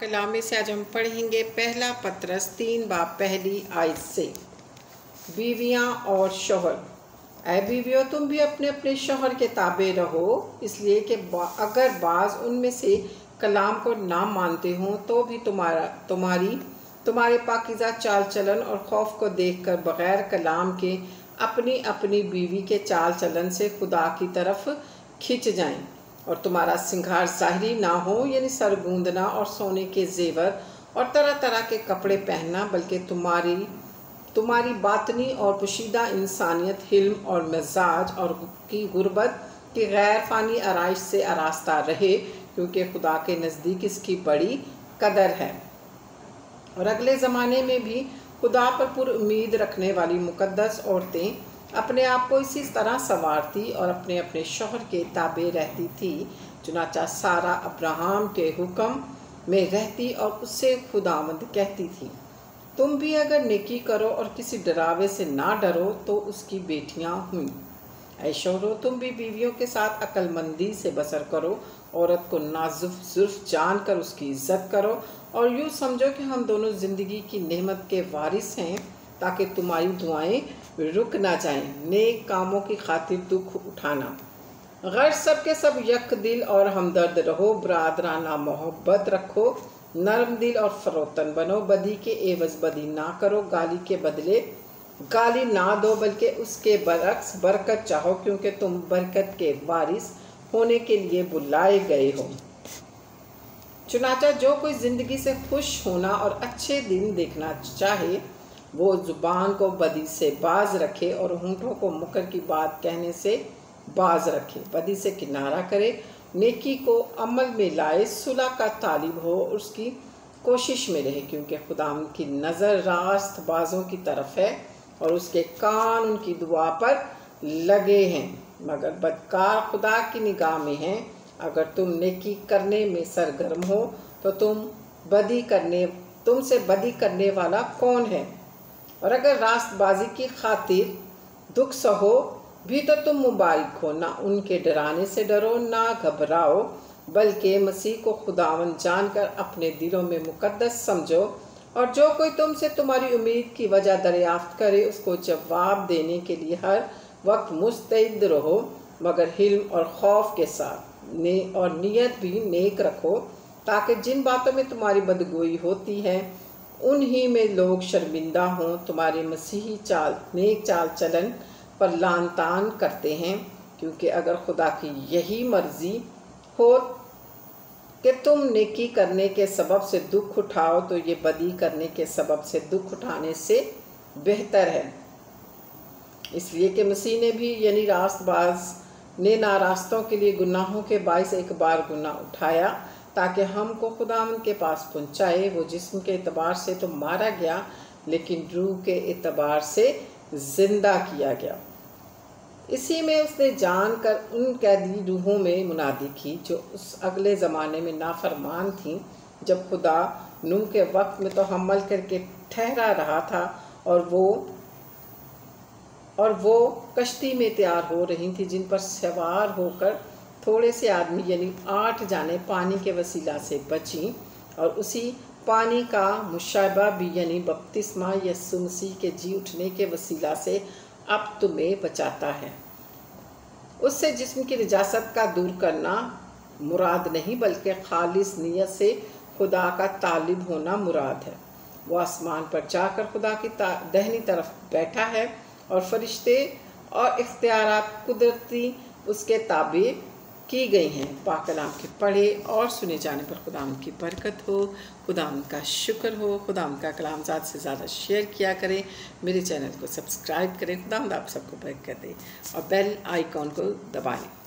कलामे से आज हम पढ़ेंगे पहला पत्रस 3 बाब पहली आयत से। बीवियाँ और शौहर। ऐ बीवियों, तुम भी अपने अपने शौहर के ताबे रहो, इसलिए कि अगर बाज उनमें से कलाम को ना मानते हों तो भी तुम्हारे पाकीज़ा चाल चलन और खौफ को देखकर बग़ैर कलाम के अपनी अपनी बीवी के चाल चलन से खुदा की तरफ खिंच जाएं, और तुम्हारा सिंगार ज़ाहिरी ना हो, यानी सरगूंदना और सोने के जेवर और तरह तरह के कपड़े पहनना, बल्कि तुम्हारी बातनी और पोशीदा इंसानियत हिल्म और मिजाज और की गुर्बत की गैर फ़ानी आराइश से आरास्ता रहे, क्योंकि खुदा के नज़दीक इसकी बड़ी कदर है। और अगले ज़माने में भी खुदा पर पुर उम्मीद रखने वाली मुक़द्दस औरतें अपने आप को इसी तरह संवारती और अपने अपने शौहर के ताबे रहती थी। चुनाचा सारा अब्राहम के हुक्म में रहती और उससे खुदावंद कहती थी, तुम भी अगर नेकी करो और किसी डरावे से ना डरो तो उसकी बेटियां हुई। ऐ शौहरों, तुम भी बीवियों के साथ अक्लमंदी से बसर करो, औरत को नाजुक जुल्फ जान कर उसकी इज्जत करो, और यूँ समझो कि हम दोनों ज़िंदगी की नेमत के वारिस हैं, ताकि तुम्हारी दुआएं रुक ना जाएं। नेक कामों की खातिर दुख उठाना, गैर सब के सब यक दिल और हमदर्द रहो, बरादराना मोहब्बत रखो, नरम दिल और फरोतन बनो, बदी के एवज बदी ना करो, गाली के बदले गाली ना दो, बल्कि उसके बरक्स बरकत चाहो, क्योंकि तुम बरकत के वारिस होने के लिए बुलाए गए हो। चुनाचा जो कोई ज़िंदगी से खुश होना और अच्छे दिन देखना चाहे, वो ज़ुबान को बदी से बाज रखे और होंठों को मुकर की बात कहने से बाज रखे, बदी से किनारा करे, नेकी को अमल में लाए, सुलह का तालिब हो, उसकी कोशिश में रहे, क्योंकि खुदा की नज़र रास्त बाजों की तरफ है और उसके कान उनकी दुआ पर लगे हैं, मगर बदकार खुदा की निगाह में हैं। अगर तुम नेकी करने में सरगर्म हो तो तुमसे बदी करने वाला कौन है? और अगर रास्तबाजी की खातिर दुख सहो भी तो तुम मुबारक हो। ना उनके डराने से डरो, ना घबराओ, बल्कि मसीह को खुदावन जानकर अपने दिलों में मुकद्दस समझो, और जो कोई तुमसे तुम्हारी उम्मीद की वजह दरियाफ्त करे, उसको जवाब देने के लिए हर वक्त मुस्तैद रहो, मगर हिल्म और खौफ के साथ और नियत भी नेक रखो, ताकि जिन बातों में तुम्हारी बदगोई होती है उन्हीं में लोग शर्मिंदा हों। तुम्हारे मसीही नेक चाल चलन पर लान तान करते हैं, क्योंकि अगर खुदा की यही मर्जी हो कि तुम नेकी करने के सबब से दुख उठाओ, तो ये बदी करने के सबब से दुख उठाने से बेहतर है। इसलिए कि मसीह ने भी यानी रास्तबाज ने नारास्तों के लिए गुनाहों के बाइस एक बार गुनाह उठाया, ताकि हमको खुदावंद के पास पहुँचाए। वो जिस्म के एतबार से तो मारा गया, लेकिन रूह के एतबार से ज़िंदा किया गया। इसी में उसने जानकर उन कैदी रूहों में मुनादी की जो उस अगले ज़माने में नाफरमान थीं, जब खुदा नूह के वक्त में तो हमल करके ठहरा रहा था, और वो कश्ती में तैयार हो रही थी, जिन पर सवार होकर थोड़े से आदमी यानी 8 जाने पानी के वसीला से बची, और उसी पानी का मुशाबा भी यानी बपतिस्मा यीशु मसीह के जी उठने के वसीला से अब तुम्हें बचाता है। उससे जिस्म की निजासत का दूर करना मुराद नहीं, बल्कि खालिस नियत से खुदा का तालिब होना मुराद है। वो आसमान पर जाकर खुदा की दाहिनी तरफ बैठा है, और फरिश्ते और इख्तियारात कुदरती उसके ताबे की गई हैं। पाक कलाम के पढ़े और सुने जाने पर खुदाम की बरकत हो, खुदाम का शुक्र हो। खुदाम का कलाम ज़्यादा से ज़्यादा शेयर किया करें, मेरे चैनल को सब्सक्राइब करें। खुदाम आप सबको बरकत दे, और बेल आइकॉन को दबाएं।